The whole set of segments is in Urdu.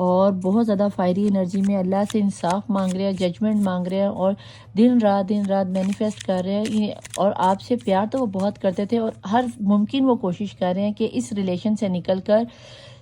اور بہت زیادہ فائری انرجی میں اللہ سے انصاف مانگ رہے ہیں، ججمنٹ مانگ رہے ہیں، اور دن رات مینیفیسٹ کر رہے ہیں. اور آپ سے پیار تو وہ بہت کرتے تھے، اور ہر ممکن وہ کوشش کر رہے ہیں کہ اس ریلیشن سے نکل کر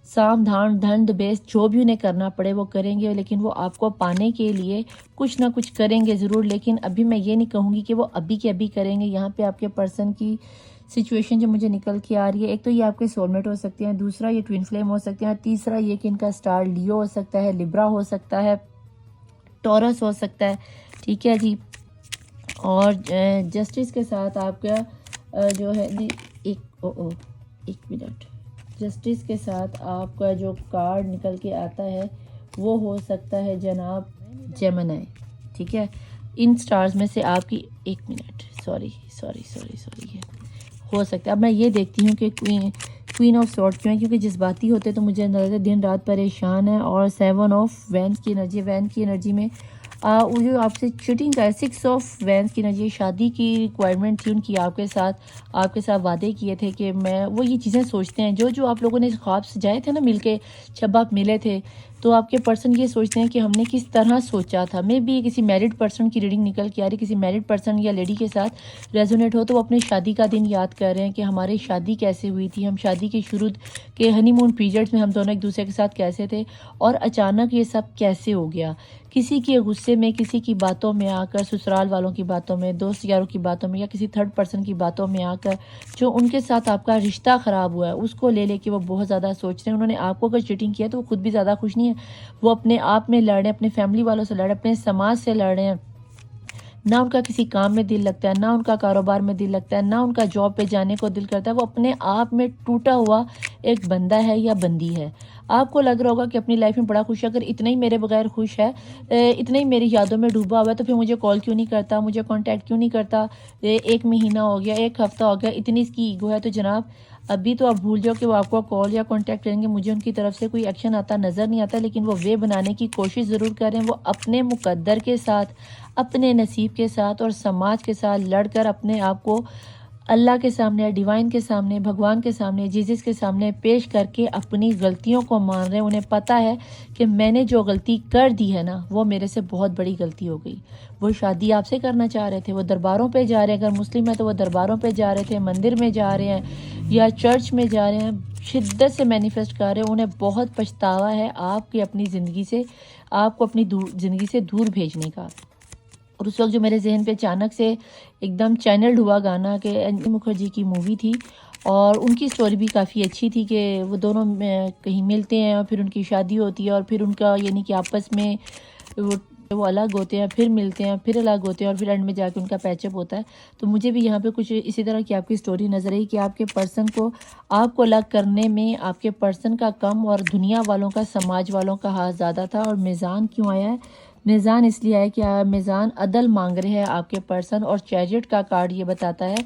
سام دھان دھن بیس جو بھی انہیں کرنا پڑے وہ کریں گے، لیکن وہ آپ کو پانے کے لیے کچھ نہ کچھ کریں گے ضرور. لیکن ابھی میں یہ نہیں کہوں گی کہ وہ ابھی کے ابھی کریں گے. یہاں پہ آپ کے پرسن کی سچویشن جو مجھے نکل کے آ رہی ہے، ایک تو یہ آپ کے سول میٹ ہو سکتے ہیں، دوسرا یہ ٹوین فلیم ہو سکتے ہیں، تیسرا یہ کہ ان کا سٹار لیو ہو سکتا ہے، لبرا ہو سکتا ہے، ٹورس ہو سکتا ہے. ٹھیک ہے جی. اور جسٹس کے ساتھ آپ کا جو ہے ایک منٹ، جسٹس کے ساتھ آپ کا جو کارڈ نکل کے آتا ہے وہ ہو سکتا ہے جناب جیمنائی. ٹھیک ہے. ان سٹارز میں سے آپ کی ایک منٹ، سوری یہ ہو سکتا ہے. اب میں یہ دیکھتی ہوں کہ کوئین آف سورڈ کیوں ہے، کیونکہ جذباتی ہوتے تو مجھے اندر دن رات پریشان ہے. اور 7 آف وینس کی انرجی میں وہ جو آپ سے چیٹنگ کا ہے، 6 آف وینس کی انرجی، شادی کی ریکوائرمنٹ تھی ان کی آپ کے ساتھ وعدے کیے تھے کہ وہ یہ چیزیں سوچتے ہیں جو آپ لوگوں نے خواب سجائے تھے نا مل کے جب آپ ملے تھے، تو آپ کے پرسن یہ سوچتے ہیں کہ ہم نے کس طرح سوچا تھا. میں بھی کسی میرڈ پرسن کی ریڈنگ نکل کے آ رہی، کسی میرڈ پرسن یا لیڈی کے ساتھ ریزونیٹ ہو تو وہ اپنے شادی کا دن یاد کر رہے ہیں کہ ہماری شادی کیسے ہوئی تھی، ہم شادی کے شروع کے ہنی مون پیریڈز میں ہم دونوں ایک دوسرے کے ساتھ کیسے تھے، اور اچانک یہ سب کیسے ہو گیا. کسی کے غصے میں، کسی کی باتوں میں آ کر، سسرال والوں کی باتوں میں، دوست یاروں کی باتوں میں، یا کسی تھرڈ پرسن کی باتوں میں آ کر جو ان کے ساتھ آپ کا رشتہ خراب ہوا ہے اس کو لے کے وہ بہت زیادہ سوچ رہے ہیں. انہوں نے آپ کو اگر چیٹنگ کیا تو وہ خود بھی زیادہ خوش نہیں ہے، وہ اپنے آپ میں لڑ رہے ہیں، اپنے فیملی والوں سے لڑ رہے ہیں، اپنے سماج سے لڑ رہے ہیں. نہ ان کا کسی کام میں دل لگتا ہے، نہ ان کا کاروبار میں دل لگتا ہے، نہ ان کا جاب پہ جانے کو دل کرتا ہے. وہ اپنے آپ میں ٹوٹا ہوا ایک بندہ ہے یا بندی ہے. آپ کو لگ رہا ہوگا کہ اپنی لائف میں بڑا خوش ہے، اگر اتنا ہی میرے بغیر خوش ہے، اتنا ہی میری یادوں میں ڈوبا ہوا ہے، تو پھر مجھے کال کیوں نہیں کرتا، مجھے کانٹیکٹ کیوں نہیں کرتا. 1 مہینہ ہو گیا، 1 ہفتہ ہو گیا، اتنی اس کی ایگو ہے. تو جناب ابھی تو آپ بھول جاؤ کہ وہ آپ کو کال یا کانٹیکٹ کریں گے. مجھے ان کی طرف سے کوئی ایکشن آتا نظر نہیں آتا، لیکن وہ وے بنانے کی کوشش ضرور کر رہے ہیں. وہ اپنے مقدر کے ساتھ، اپنے نصیب کے ساتھ اور سماج کے ساتھ لڑ کر اپنے آپ کو اللہ کے سامنے، ڈیوائن کے سامنے، بھگوان کے سامنے، جیزس کے سامنے پیش کر کے اپنی غلطیوں کو مان رہے ہیں. انہیں پتہ ہے کہ میں نے جو غلطی کر دی ہے نا وہ میرے سے بہت بڑی غلطی ہو گئی. وہ شادی آپ سے کرنا چاہ رہے تھے، وہ درباروں پہ جا رہے ہیں، اگر مسلم ہے تو وہ درباروں پہ جا رہے تھے، مندر میں جا رہے ہیں یا چرچ میں جا رہے ہیں، شدت سے مینیفیسٹ کر رہے ہیں. انہیں بہت پچھتاوا ہے آپ کی اپنی زندگی سے، آپ کو اپنی زندگی سے دور بھیجنے کا. اور اس وقت جو میرے ذہن پہ اچانک سے ایک دم چینلڈ ہوا گانا کہ انجلی مکھرجی کی مووی تھی، اور ان کی سٹوری بھی کافی اچھی تھی کہ وہ دونوں کہیں ملتے ہیں اور پھر ان کی شادی ہوتی ہے، اور پھر ان کا یعنی کہ آپس میں وہ الگ ہوتے ہیں، پھر ملتے ہیں، پھر الگ ہوتے ہیں، اور پھر اینڈ میں جا کے ان کا پیچ اپ ہوتا ہے. تو مجھے بھی یہاں پہ کچھ اسی طرح کی آپ کی سٹوری نظر آئی کہ آپ کے پرسن کو آپ کو الگ کرنے میں آپ کے پرسن کا کم اور دنیا والوں کا، سماج والوں کا ہاتھ زیادہ تھا. اور میزان کیوں آیا ہے؟ میزان اس لیے ہے کہ میزان عدل مانگ رہے ہیں آپ کے پرسن، اور چیریٹ کا کارڈ یہ بتاتا ہے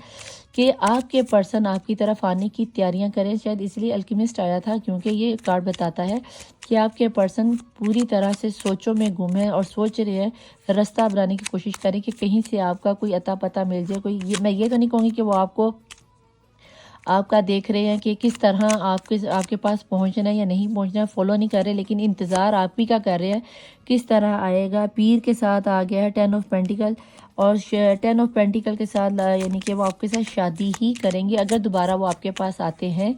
کہ آپ کے پرسن آپ کی طرف آنے کی تیاریاں کریں. شاید اس لیے الکیمسٹ آیا تھا، کیونکہ یہ کارڈ بتاتا ہے کہ آپ کے پرسن پوری طرح سے سوچوں میں گم ہے اور سوچ رہے ہیں، رستہ بنانے کی کوشش کریں کہ کہیں سے آپ کا کوئی عطا پتہ مل جائے. میں یہ تو نہیں کہوں گی کہ وہ آپ کا دیکھ رہے ہیں کہ کس طرح آپ کے پاس پہنچنا ہے یا نہیں پہنچنا ہے، فالو نہیں کر رہے، لیکن انتظار آپ ہی کا کر رہے ہیں کس طرح آئے گا. پیر کے ساتھ آ گیا ہے 10 آف پینٹیکل، اور 10 آف پینٹیکل کے ساتھ یعنی کہ وہ آپ کے ساتھ شادی ہی کریں گے. اگر دوبارہ وہ آپ کے پاس آتے ہیں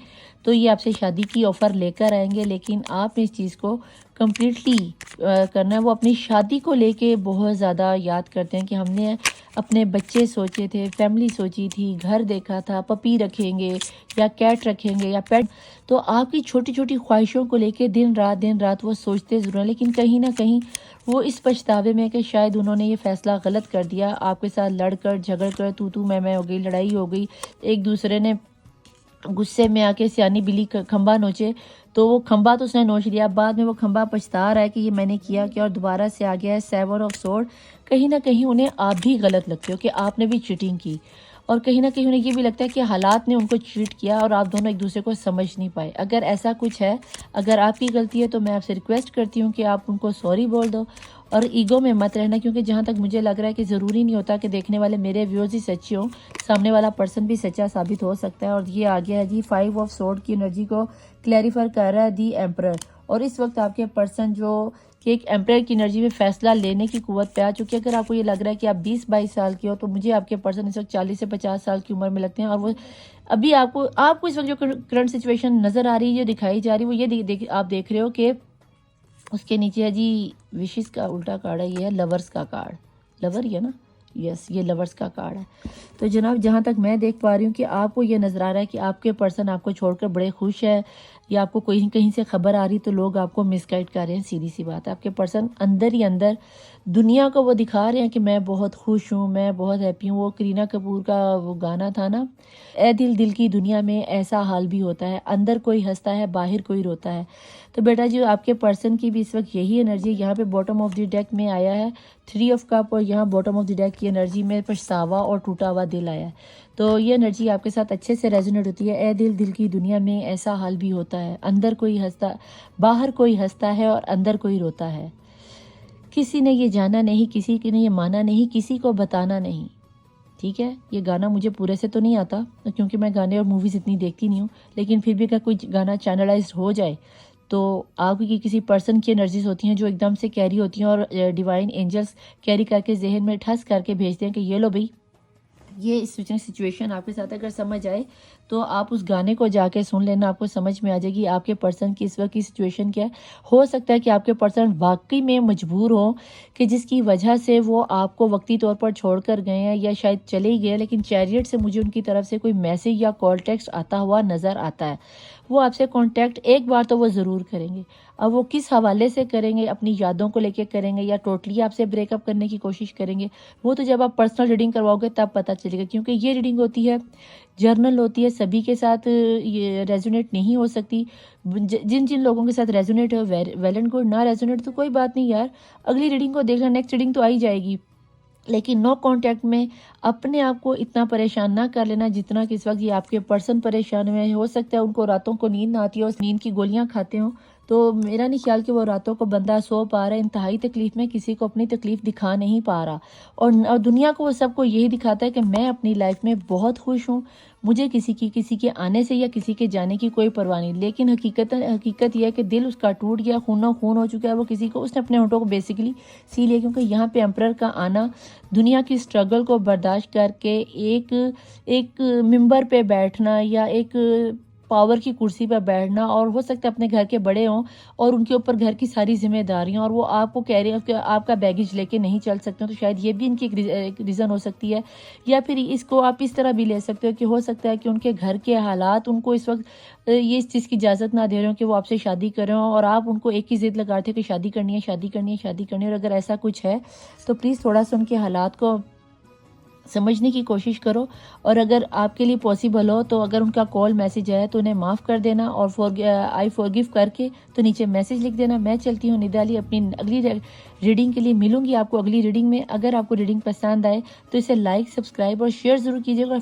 تو یہ آپ سے شادی کی آفر لے کر آئیں گے، لیکن آپ نے اس چیز کو کمپلیٹلی کرنا ہے. وہ اپنی شادی کو لے کے بہت زیادہ یاد کرتے ہیں کہ ہم نے اپنے بچے سوچے تھے، فیملی سوچی تھی، گھر دیکھا تھا، پپی رکھیں گے یا کیٹ رکھیں گے یا پیٹ. تو آپ کی چھوٹی چھوٹی خواہشوں کو لے کے دن رات وہ سوچتے ضرور ہیں، لیکن کہیں نہ کہیں وہ اس پچھتاوے میں کہ شاید انہوں نے یہ فیصلہ غلط کر دیا، آپ کے ساتھ لڑ کر جھگڑ کر تو میں ہو گئی، لڑائی ہو گئی، ایک دوسرے نے غصے میں آ کے سیانی بلی کھمبا نوچے، تو وہ کھمبا تو اس نے نوچ لیا، بعد میں وہ کھمبا پچھتا رہا ہے کہ یہ میں نے کیا، اور دوبارہ سے آ گیا ہے 7 آف سورڈ. کہیں نہ کہیں انہیں آپ بھی غلط لگتے ہو کہ آپ نے بھی چیٹنگ کی، اور کہیں نہ کہیں انہیں یہ بھی لگتا ہے کہ حالات نے ان کو چیٹ کیا اور آپ دونوں ایک دوسرے کو سمجھ نہیں پائے. اگر ایسا کچھ ہے، اگر آپ کی غلطی ہے، تو میں آپ سے ریکویسٹ کرتی ہوں کہ آپ ان کو سوری بول دو اور ایگو میں مت رہنا، کیونکہ جہاں تک مجھے لگ رہا ہے کہ ضروری نہیں ہوتا کہ دیکھنے والے میرے ویوز ہی سچے ہوں، سامنے والا پرسن بھی سچا ثابت ہو سکتا ہے۔ اور یہ آ گیا ہے جی 5 آف سورڈ کی انرجی کو کلیریفائی کر رہا ہے دی ایمپرر، اور اس وقت آپ کے پرسن جو کہ ایک ایمپرر کی انرجی میں فیصلہ لینے کی قوت پہ آ چکی ہے۔ اگر آپ کو یہ لگ رہا ہے کہ آپ 20-22 سال کے ہو، تو مجھے آپ کے پرسن اس وقت 40 سے 50 سال کی عمر میں لگتے ہیں، اور وہ ابھی آپ کو اس وقت جو کرنٹ سچویشن نظر آ رہی ہے، جو دکھائی جا رہی ہے، وہ یہ آپ دیکھ رہے ہو کہ اس کے نیچے ہے جی وشز کا الٹا کارڈ ہے، یہ ہے لورز کا کارڈ، لور یہ نا، یس یہ لورز کا کارڈ ہے۔ تو جناب جہاں تک میں دیکھ پا رہی ہوں کہ آپ کو یہ نظر آ رہا ہے کہ آپ کے پرسن آپ کو چھوڑ کر بڑے خوش ہے، یا آپ کو کہیں سے خبر آ رہی تو لوگ آپ کو مس گائڈ کر رہے ہیں۔ سیدھی سی بات ہے، آپ کے پرسن اندر ہی اندر دنیا کو وہ دکھا رہے ہیں کہ میں بہت خوش ہوں، میں بہت ہیپی ہوں۔ وہ کرینہ کپور کا وہ گانا تھا نا، اے دل دل کی دنیا میں ایسا حال بھی ہوتا ہے، اندر کوئی ہنستا ہے باہر کوئی روتا ہے۔ تو بیٹا جی آپ کے پرسن کی بھی اس وقت یہی انرجی یہاں پہ باٹم آف دی ڈیک میں آیا ہے 3 آف کپ، اور یہاں باٹم آف دی ڈیک کی انرجی میں پچھتاوا اور ٹوٹا ہوا دل آیا ہے۔ تو یہ انرجی آپ کے ساتھ اچھے سے ریزونیٹ ہوتی ہے۔ اے دل دل کی دنیا میں ایسا حال بھی ہوتا ہے، اندر کوئی ہنستا، باہر کوئی ہنستا ہے اور اندر کوئی روتا ہے۔ کسی نے یہ جانا نہیں، کسی نے یہ مانا نہیں، کسی کو بتانا نہیں۔ ٹھیک ہے، یہ گانا مجھے پورے سے تو نہیں آتا کیونکہ میں گانے اور موویز اتنی دیکھتی نہیں ہوں، لیکن پھر بھی اگر کوئی گانا چینلائزڈ ہو جائے تو آپ کی کسی پرسن کی انرجیز ہوتی ہیں جو ایک دم سے کیری ہوتی ہیں، اور ڈیوائن اینجلز کیری کر کے ذہن میں ٹھس کر کے بھیجتے ہیں کہ یہ لو بھئی، یہ سچویشن آپ کے ساتھ اگر سمجھ آئے تو آپ اس گانے کو جا کے سن لینا، آپ کو سمجھ میں آ جائے گی آپ کے پرسن کی اس وقت کی سچویشن کیا ہے۔ ہو سکتا ہے کہ آپ کے پرسن واقعی میں مجبور ہوں کہ جس کی وجہ سے وہ آپ کو وقتی طور پر چھوڑ کر گئے ہیں، یا شاید چلے ہی گئے، لیکن چیریٹ سے مجھے ان کی طرف سے کوئی میسیج یا کال ٹیکسٹ آتا ہوا نظر آتا ہے۔ وہ آپ سے کانٹیکٹ ایک بار تو وہ ضرور کریں گے۔ اب وہ کس حوالے سے کریں گے، اپنی یادوں کو لے کے کریں گے یا ٹوٹلی آپ سے بریک اپ کرنے کی کوشش کریں گے، وہ تو جب آپ پرسنل ریڈنگ کرواؤ گے تب پتہ چلے گا، کیونکہ یہ ریڈنگ ہوتی ہے جرنل ہوتی ہے، سبھی کے ساتھ یہ ریزونیٹ نہیں ہو سکتی۔ جن لوگوں کے ساتھ ریزونیٹ ہو ویل اینڈ گڈ، نہ ریزونیٹ تو کوئی بات نہیں یار، اگلی ریڈنگ کو دیکھنا، نیکسٹ ریڈنگ تو آ ہی جائے گی۔ لیکن نو کانٹیکٹ میں اپنے آپ کو اتنا پریشان نہ کر لینا جتنا کہ اس وقت یہ آپ کے پرسن پریشان ہوئے۔ ہو سکتا ہے ان کو راتوں کو نیند نہ آتی ہو، نیند کی گولیاں کھاتے ہوں، تو میرا نہیں خیال کہ وہ راتوں کو بندہ سو پا رہا ہے انتہائی تکلیف میں، کسی کو اپنی تکلیف دکھا نہیں پا رہا، اور دنیا کو وہ سب کو یہی دکھاتا ہے کہ میں اپنی لائف میں بہت خوش ہوں، مجھے کسی کے آنے سے یا کسی کے جانے کی کوئی پرواہ نہیں۔ لیکن حقیقت یہ ہے کہ دل اس کا ٹوٹ گیا، خونوں خون ہو چکا ہے، وہ کسی کو، اس نے اپنے ہونٹوں کو بیسیکلی سی لیا، کیونکہ یہاں پہ ایمپرر کا آنا دنیا کی سٹرگل کو برداشت کر کے ایک ممبر پہ بیٹھنا یا ایک پاور کی کرسی پہ بیٹھنا، اور ہو سکتا ہے اپنے گھر کے بڑے ہوں اور ان کے اوپر گھر کی ساری ذمہ داریاں، اور وہ آپ کو کہہ رہے ہیں کہ آپ کا بیگیج لے کے نہیں چل سکتے، تو شاید یہ بھی ان کی ایک ریزن ہو سکتی ہے۔ یا پھر اس کو آپ اس طرح بھی لے سکتے ہو کہ ہو سکتا ہے کہ ان کے گھر کے حالات ان کو اس وقت یہ اس چیز کی اجازت نہ دے رہے ہوں کہ وہ آپ سے شادی کر رہے ہوں، اور آپ ان کو ایک ہی ضد لگاتے ہیں کہ شادی کرنی ہے، شادی کرنی ہے، شادی کرنی ہے۔ اور اگر ایسا کچھ ہے تو پلیز تھوڑا سا ان کے حالات کو سمجھنے کی کوشش کرو، اور اگر آپ کے لیے پاسبل ہو تو اگر ان کا کال میسج آیا تو انہیں معاف کر دینا، اور آئی فورگیو کر کے تو نیچے میسج لکھ دینا۔ میں چلتی ہوں ندا علی، اپنی اگلی ریڈنگ کے لیے ملوں گی آپ کو اگلی ریڈنگ میں۔ اگر آپ کو ریڈنگ پسند آئے تو اسے لائک، سبسکرائب اور شیئر ضرور کیجیے گا۔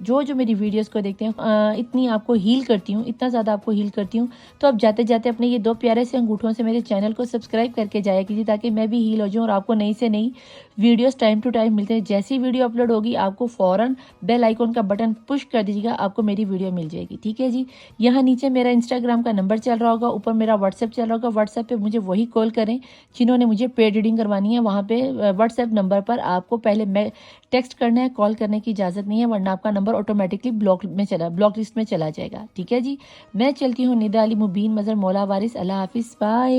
جو میری ویڈیوز کو دیکھتے ہیں اتنی آپ کو ہیل کرتی ہوں، اتنا زیادہ آپ کو ہیل کرتی ہوں، تو آپ جاتے جاتے اپنے یہ 2 پیارے سے انگوٹھوں سے میرے چینل کو سبسکرائب کر کے جایا کیجیے، تاکہ میں بھی ہیل ہو جاؤں اور آپ کو نئی سے نئی ویڈیوز ٹائم ٹو ٹائم ملتے ہیں۔ جیسی ویڈیو اپلوڈ ہوگی آپ کو فوراً بیل آئیکن کا بٹن پش کر دیجیے گا، آپ کو میری ویڈیو مل جائے گی۔ ٹھیک ہے جی، یہاں نیچے میرا انسٹاگرام کا نمبر چل رہا ہوگا، اوپر میرا واٹس ایپ چل رہا ہوگا۔ واٹس ایپ پہ مجھے وہی کال کریں جنہوں نے مجھے پیڈ ریڈنگ کروانی ہے، وہاں پہ واٹس ایپ نمبر پر آپ کو پہلے ٹیکسٹ کرنا ہے، کال کرنے کی اجازت نہیں ہے، ورنہ آپ کا نمبر آٹومیٹکلی بلاک لسٹ میں چلا جائے گا۔ ٹھیک ہے جی، میں چلتی ہوں، ندا علی مبین مظہر مولا وارث، اللہ حافظ، بائے۔